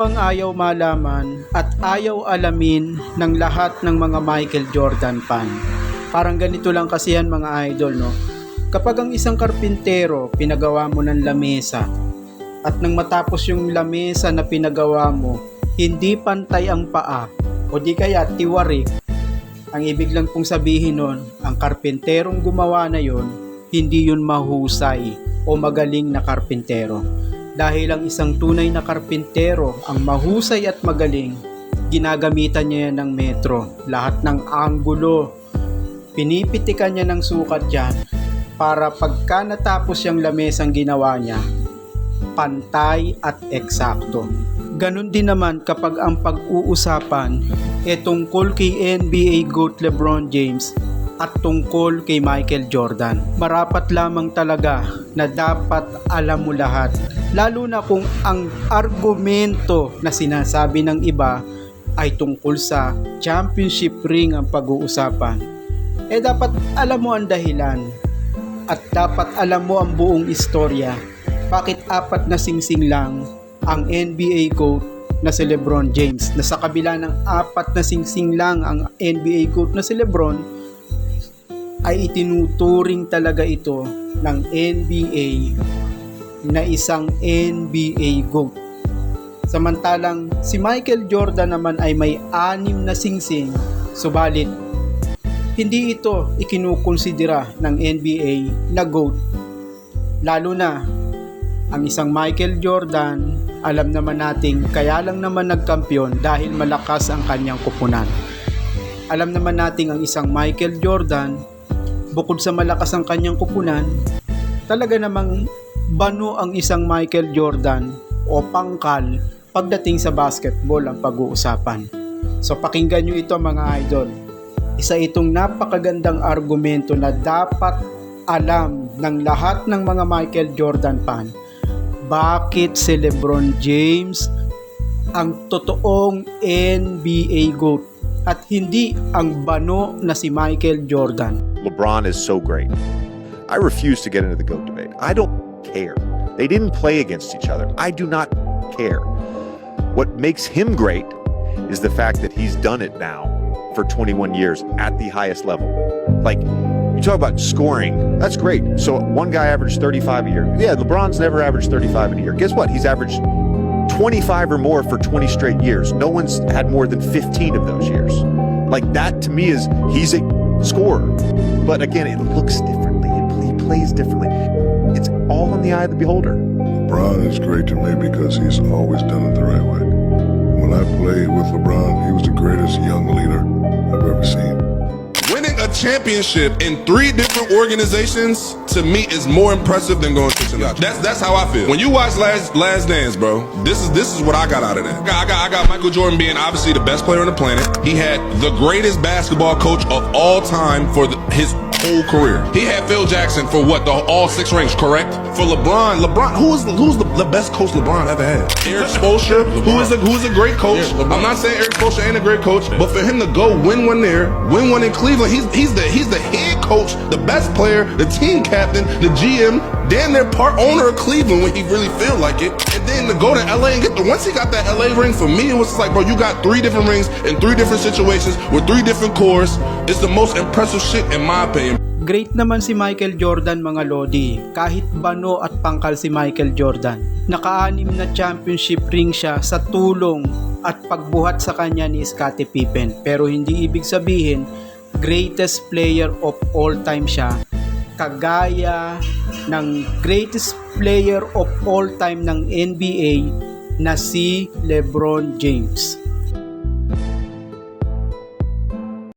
Ang ayaw malaman at ayaw alamin ng lahat ng mga Michael Jordan fan. Parang ganito lang kasi yan mga idol, no? Kapag ang isang karpintero pinagawa mo ng lamesa at nang matapos yung lamesa na pinagawa mo, hindi pantay ang paa o di kaya tiwarik, ang ibig lang pong sabihin nun, ang karpinterong gumawa na yon, hindi yun mahusay o magaling na karpintero. Dahil ang isang tunay na karpintero, ang mahusay at magaling, ginagamitan niya yan ng metro. Lahat ng anggulo, pinipitikan niya ng sukat yan para pagka natapos yung lamesang ginawa niya, pantay at eksakto. Ganon din naman kapag ang pag-uusapan tungkol kay NBA GOAT LeBron James at tungkol kay Michael Jordan. Marapat lamang talaga na dapat alam mo lahat. Lalo na kung ang argumento na sinasabi ng iba ay tungkol sa championship ring ang pag-uusapan. Dapat alam mo ang dahilan at dapat alam mo ang buong istorya. Bakit apat na singsing lang ang NBA GOAT na si LeBron James, na sa kabila ng apat na singsing lang ang NBA GOAT na si LeBron, ay itinuturing talaga ito ng NBA na isang NBA GOAT. Samantalang si Michael Jordan naman ay may 6 na singsing, subalit hindi ito ikinukonsidera ng NBA na GOAT. Lalo na ang isang Michael Jordan, alam naman nating kaya lang naman nagkampiyon dahil malakas ang kanyang kupunan. Alam naman nating ang isang Michael Jordan, bukod sa malakas ang kanyang kupunan, talaga namang bano ang isang Michael Jordan o pangkal pagdating sa basketball ang pag-uusapan. So pakinggan nyo ito mga idol. Isa itong napakagandang argumento na dapat alam ng lahat ng mga Michael Jordan fan. Bakit si LeBron James ang totoong NBA GOAT at hindi ang bano na si Michael Jordan? LeBron is so great. I refuse to get into the GOAT debate. I don't care. They didn't play against each other. I do not care. What makes him great is the fact that he's done it now for 21 years at the highest level. Like, you talk about scoring, that's great. So one guy averaged 35 a year. Yeah, LeBron's never averaged 35 in a year. Guess what? He's averaged 25 or more for 20 straight years. No one's had more than 15 of those years. Like, that to me is, he's a scorer. But again, it looks differently. He plays differently. It's all in the eye of the beholder. LeBron is great to me because he's always done it the right way. When I played with LeBron, he was the greatest young leader I've ever seen. Winning a championship in 3 different organizations, to me, is more impressive than going to Cincinnati. That's how I feel. When you watch Last Dance, bro, this is what I got out of that. I got Michael Jordan being obviously the best player on the planet. He had the greatest basketball coach of all time for his whole career. He had Phil Jackson for what, all 6 rings, correct? For LeBron, who's the best coach LeBron ever had? Eric Spoelstra, who's a great coach. Yeah, I'm not saying Eric Spoelstra ain't a great coach, but for him to go win one there, win one in Cleveland, he's the head coach, the best player, the team captain, the GM, damn near part owner of Cleveland when he really feel like it. And then to go to LA and once he got that LA ring, for me it was like, bro, you got 3 different rings in 3 different situations with 3 different cores. It's the most impressive shit in my opinion. Great naman si Michael Jordan mga lodi. Kahit bano at pangkal si Michael Jordan, naka-6 na championship ring siya sa tulong at pagbuhat sa kanya ni Scottie Pippen. Pero hindi ibig sabihin greatest player of all time siya, kagaya ng greatest player of all time ng NBA na si LeBron James.